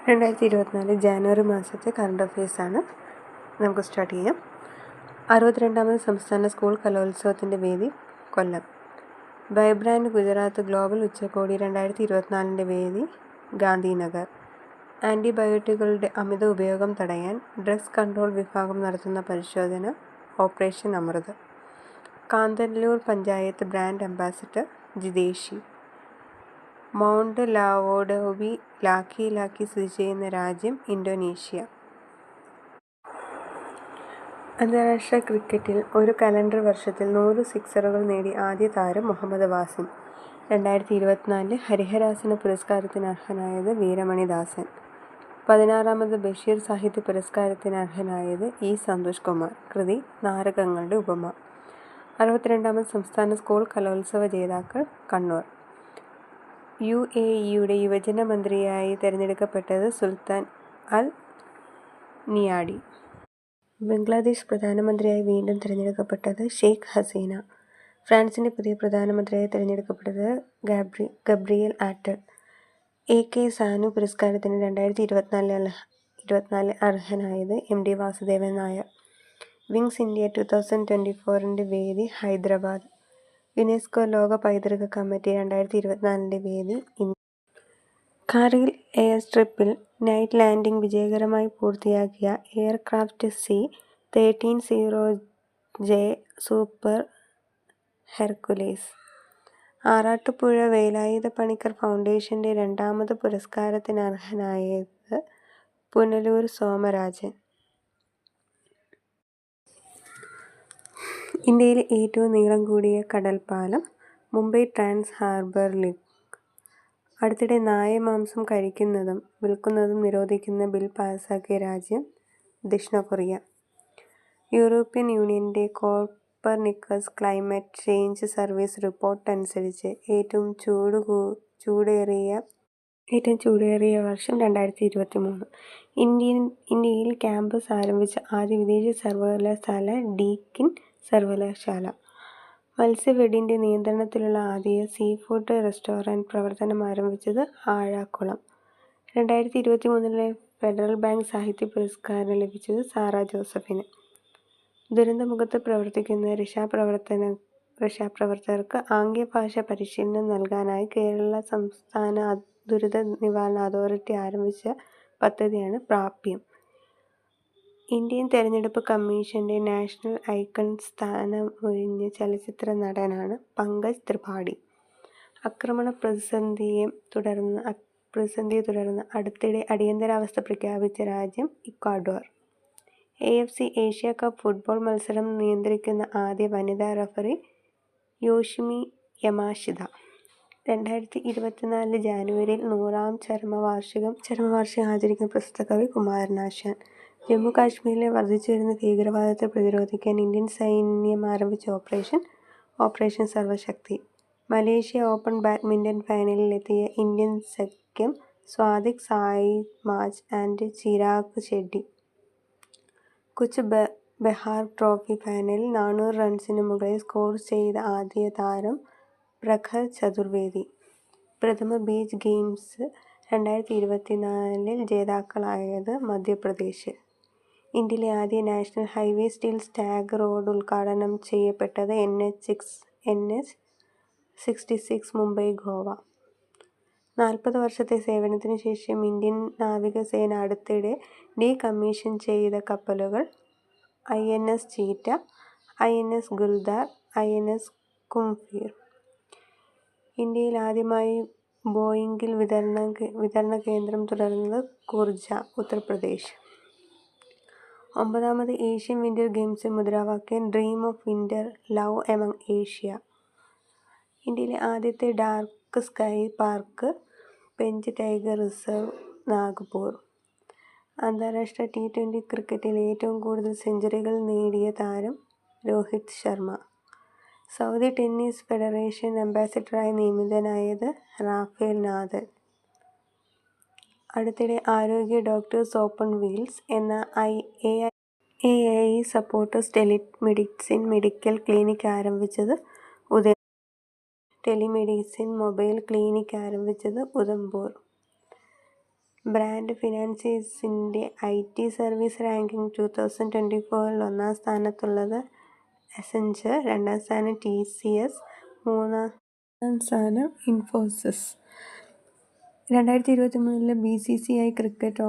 2024 ജാനുവരി മാസത്തെ കറണ്ട് അഫയേഴ്സാണ്. നമുക്ക് സ്റ്റാർട്ട് ചെയ്യാം. 62ാമത് സംസ്ഥാന സ്കൂൾ കലോത്സവത്തിൻ്റെ വേദി കൊല്ലം. വൈബ്രാൻറ്റ് ഗുജറാത്ത് ഗ്ലോബൽ ഉച്ചകോടി 2024 വേദി ഗാന്ധിനഗർ. ആൻറ്റിബയോട്ടിക്കുകളുടെ അമിത ഉപയോഗം തടയാൻ ഡ്രഗ്സ് കൺട്രോൾ വിഭാഗം നടത്തുന്ന പരിശോധന operation Amrit. Kanthalloor panchayat brand ambassador Jitheshi. Mount ലാവോഡോവി ലാക്കി സ്ഥിതി ചെയ്യുന്ന രാജ്യം ഇന്തോനേഷ്യ. അന്താരാഷ്ട്ര ക്രിക്കറ്റിൽ ഒരു കലണ്ടർ വർഷത്തിൽ 100 സിക്സറുകൾ നേടി ആദ്യ താരം മുഹമ്മദ് വാസിം. 2024 ഹരിഹരാസന പുരസ്കാരത്തിന് അർഹനായത് വീരമണി ദാസൻ. 16ാമത് ബഷീർ സാഹിത്യ പുരസ്കാരത്തിന് അർഹനായത് ഇ സന്തോഷ് കുമാർ. കൃതി നാരകങ്ങളുടെ ഉപമ. 62ാമത് സംസ്ഥാന സ്കൂൾ കലോത്സവ ജേതാക്കൾ കണ്ണൂർ. UAE-യുടെ യുവജന മന്ത്രിയായി തെരഞ്ഞെടുക്കപ്പെട്ടത് സുൽത്താൻ അൽ നിയാഡി. ബംഗ്ലാദേശ് പ്രധാനമന്ത്രിയായി വീണ്ടും തെരഞ്ഞെടുക്കപ്പെട്ടത് ഷെയ്ഖ് ഹസീന. ഫ്രാൻസിൻ്റെ പുതിയ പ്രധാനമന്ത്രിയായി തെരഞ്ഞെടുക്കപ്പെട്ടത് ഗബ്രിയേൽ ആറ്റൽ. AK സാനു പുരസ്കാരത്തിന് 2024 അർഹനായത് MD Vasudevan Nair. Wings India 2024 വേദി ഹൈദരാബാദ്. യുനെസ്കോ ലോക പൈതൃക കമ്മിറ്റി 2024 വേദി ഇന്ത്യ. കാർഗിൽ എയർ സ്ട്രിപ്പിൽ നൈറ്റ് ലാൻഡിംഗ് വിജയകരമായി പൂർത്തിയാക്കിയ aircraft C-1300J Super Hercules. Arattupuzha Velayudha Panicker ഫൗണ്ടേഷൻ്റെ 2ാമത് പുരസ്കാരത്തിന് അർഹനായത് പുനലൂർ സോമരാജൻ. ഇന്ത്യയിലെ ഏറ്റവും നീളം കൂടിയ കടൽപ്പാലം മുംബൈ ട്രാൻസ് ഹാർബർ ലിങ്ക്. അടുത്തിടെ നായമാംസം കഴിക്കുന്നതും വിൽക്കുന്നതും നിരോധിക്കുന്ന ബിൽ പാസാക്കിയ രാജ്യം ദക്ഷിണ കൊറിയ. യൂറോപ്യൻ യൂണിയൻ്റെ Copernicus Climate Change Service report അനുസരിച്ച് ഏറ്റവും ചൂടേറിയ വർഷം 2023. ഇന്ത്യയിൽ ക്യാമ്പസ് ആരംഭിച്ച ആദ്യ വിദേശ സർവകലാശാല ഡീക്കിൻ സർവകലാശാല. മത്സ്യഫെഡിൻ്റെ നിയന്ത്രണത്തിലുള്ള ആദ്യ സീഫുഡ് റെസ്റ്റോറന്റ് പ്രവർത്തനം ആരംഭിച്ചത് ആഴാക്കുളം. 2023 ഫെഡറൽ ബാങ്ക് സാഹിത്യ പുരസ്കാരം ലഭിച്ചത് സാറ ജോസഫിന്. ദുരന്തമുഖത്ത് പ്രവർത്തിക്കുന്ന രക്ഷാപ്രവർത്തകർക്ക് ആംഗ്യഭാഷ പരിശീലനം നൽകാനായി കേരള സംസ്ഥാന ദുരന്ത നിവാരണ അതോറിറ്റി ആരംഭിച്ച പദ്ധതിയാണ് പ്രാപ്യം. ഇന്ത്യൻ തെരഞ്ഞെടുപ്പ് കമ്മീഷൻ്റെ നാഷണൽ ഐക്കൺ സ്ഥാനമൊഴിഞ്ഞ ചലച്ചിത്ര നടനാണ് പങ്കജ് ത്രിപാഠി. ആക്രമണ പ്രതിസന്ധിയെ തുടർന്ന് അടുത്തിടെ അടിയന്തരാവസ്ഥ പ്രഖ്യാപിച്ച രാജ്യം Ecuador. AFC Asia cup football മത്സരം നിയന്ത്രിക്കുന്ന ആദ്യ വനിതാ റഫറി യോഷിമി യമാഷിത. 2024 ജാനുവരിയിൽ 100ാം ചരമവാർഷികം ആചരിക്കുന്ന പ്രസിദ്ധ കവി കുമാരനാശാൻ. ജമ്മു കാശ്മീരിലെ വർദ്ധിച്ചുവരുന്ന ഭീകരവാദത്തെ പ്രതിരോധിക്കാൻ ഇന്ത്യൻ സൈന്യം ആരംഭിച്ച ഓപ്പറേഷൻ സർവശക്തി. മലേഷ്യ ഓപ്പൺ ബാഡ്മിൻ്റൺ ഫൈനലിൽ എത്തിയ ഇന്ത്യൻ സഖ്യം Swathik Sairaj and Chirag Shetty. Cooch Behar trophy ഫൈനലിൽ 400 റൺസിന് മുകളിൽ സ്കോർ ചെയ്ത ആദ്യ താരം പ്രഖർ ചതുർവേദി. പ്രഥമ ബീച്ച് ഗെയിംസ് 2024 ജേതാക്കളായത് മധ്യപ്രദേശ്. ഇന്ത്യയിലെ ആദ്യ national highway steel stag road ഉദ്ഘാടനം ചെയ്യപ്പെട്ടത് NH-66 മുംബൈ ഗോവ. 40 വർഷത്തെ സേവനത്തിന് ശേഷം ഇന്ത്യൻ നാവികസേന അടുത്തിടെ ഡീകമ്മീഷൻ ചെയ്ത കപ്പലുകൾ INS Cheetah, INS Guldar, INS Kumbhir. ഇന്ത്യയിൽ ആദ്യമായി ബോയിംഗിൽ വിതരണ കേന്ദ്രം തുറന്നത് കുർജ, ഉത്തർപ്രദേശ്. 9ാമത് ഏഷ്യൻ വിൻ്റർ ഗെയിംസിൽ മുദ്രാവാക്യം dream of winter, love among Asia. ഇന്ത്യയിലെ ആദ്യത്തെ dark sky park Pench tiger reserve, Nagpur. അന്താരാഷ്ട്ര T20 ക്രിക്കറ്റിൽ ഏറ്റവും കൂടുതൽ സെഞ്ചുറികൾ നേടിയ താരം Rohit Sharma. Saudi tennis federation അംബാസഡറായി നിയമിതനായത് റാഫേൽ നാദൽ. അടുത്തിടെ ആരോഗ്യ ഡോക്ടേഴ്സ് ഓപ്പൺ വീൽസ് എന്ന AI supported telemedicine medical clinic ആരംഭിച്ചത് ഉദംപൂർ. ബ്രാൻഡ് ഫിനാൻസിന്റെ IT സർവീസ് റാങ്കിംഗ് 2024 ഒന്നാം സ്ഥാനത്തുള്ളത് അസെഞ്ചർ, രണ്ടാം സ്ഥാനം TCS, മൂന്നാം സ്ഥാനം Infosys. 2023 BCCI cricket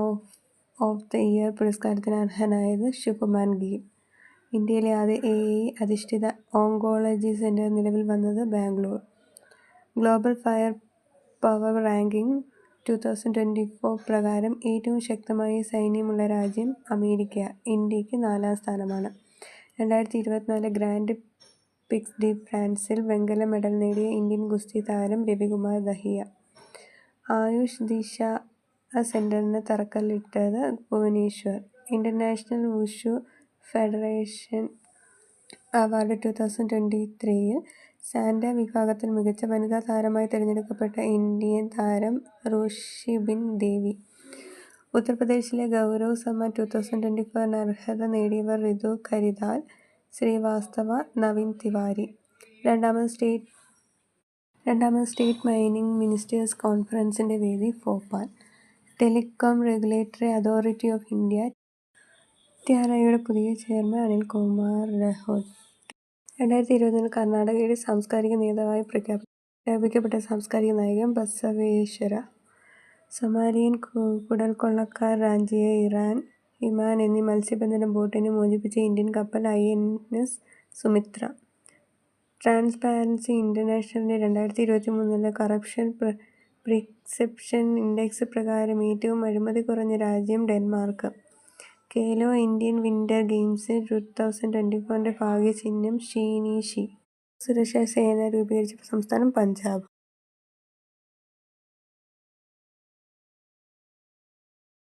of the year പുരസ്കാരത്തിന് അർഹനായത് ശുഭ്മാൻ ഗിൽ. ഇന്ത്യയിലെ ആദ്യ AI അധിഷ്ഠിത ഓങ്കോളജി സെന്റർ നിലവിൽ വന്നത് Bangalore. Global fire power ranking 2024 പ്രകാരം ഏറ്റവും ശക്തമായ സൈന്യമുള്ള രാജ്യം അമേരിക്ക. ഇന്ത്യക്ക് 4ാം സ്ഥാനമാണ്. 2024 ഗ്രാൻഡ് പ്രിക്സ് ഡി ഫ്രാൻസിൽ വെങ്കല മെഡൽ നേടിയ ഇന്ത്യൻ ഗുസ്തി താരം രവികുമാർ ദഹിയ. ആയുഷ് ദിശ സെന്ററിന് തറക്കല്ലിട്ടത് Bhubaneswar. International wushu federation award 2023 Sanda വിഭാഗത്തിൽ മികച്ച വനിതാ താരമായി തിരഞ്ഞെടുക്കപ്പെട്ട ഇന്ത്യൻ താരം റുഷിബിൻ ദേവി. ഉത്തർപ്രദേശിലെ ഗൗരവ് സമ്മാൻ 2024 അർഹത നേടിയവർ ഋതു കരിതാൽ, ശ്രീവാസ്തവ, നവീൻ തിവാരി. രണ്ടാമത് സ്റ്റേറ്റ് മൈനിംഗ് മിനിസ്റ്റേഴ്സ് കോൺഫറൻസിന്റെ വേദി Bhopal. Telecom regulatory authority of India TRIയുടെ പുതിയ ചെയർമാൻ അനിൽകുമാർ ലഹോട്ടി. 2024 കർണാടകയുടെ സാംസ്കാരിക നേതാവായി പ്രഖ്യാപിക്കപ്പെട്ട സാംസ്കാരിക നായകൻ ബസവേശ്വര. സൊമാലിയൻ കുടൽക്കൊള്ളക്കാർ റാഞ്ചിയ ഇമാൻ എന്നീ മത്സ്യബന്ധന ബോട്ടിനെ മോചിപ്പിച്ച ഇന്ത്യൻ കപ്പൽ INS സുമിത്ര. ട്രാൻസ്പാരൻസി ഇന്റർനാഷണലിന്റെ 2023 കറപ്ഷൻ പെർസെപ്ഷൻ ഇൻഡെക്സ് പ്രകാരം ഏറ്റവും അഴിമതി കുറഞ്ഞ രാജ്യം Denmark. Khelo Indian winter games 2024 ഭാഗ്യചിഹ്നം ഷീനിഷി. സുരക്ഷാ സേന രൂപീകരിച്ച സംസ്ഥാനം പഞ്ചാബ്.